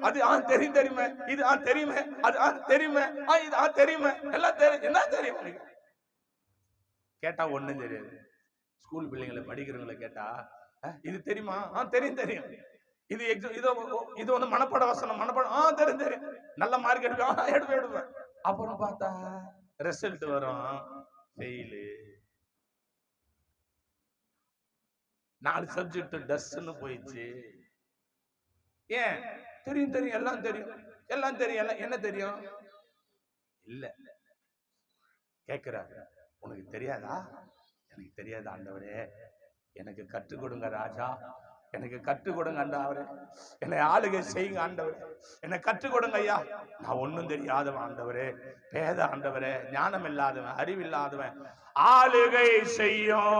அது தெரியும் தெரியுமே, இது தெரியுமே, அது தெரியுமே, இது தெரியுமே, எல்லாம் தெரியும். என்ன தெரியும் கேட்டா ஒண்ணும் தெரியாது. ஸ்கூல் பிள்ளைங்களை படிக்கிறவங்களை கேட்டா இது தெரியுமா? தெரியும் தெரியும். இது இது வந்து மனப்பாட வசனம், மனப்பாடம் தெரியும் தெரியும். நல்ல மார்க் எடுப்பேன். அப்புறம் பார்த்தா ரிசல்ட் வரும், ஃபெயிலு. 4 சப்ஜெக்ட் டஸ்ன்னு போயிடுச்சு. ஏன்? தெரியும் தெரியும், எல்லாம் தெரியும், எல்லாம் தெரியும். எல்லாம் என்ன தெரியும்? இல்ல கேட்கிறாரு, உனக்கு தெரியாதா? எனக்கு தெரியாது ஆண்டவரே, எனக்கு கற்றுக் கொடுங்க ராஜா, எனக்கு கற்றுக் கொடுங்க ஆண்டவரே, என்னை ஆளுகை செய்யுங்க ஆண்டவரே, என்னை கற்றுக் கொடுங்க ஐயா. நான் ஒன்னும் தெரியாதவன் ஆண்டவரே, பேத ஆண்டவரே, ஞானம் இல்லாதவன், அறிவில்லாதவன், ஆளுகை செய்யும்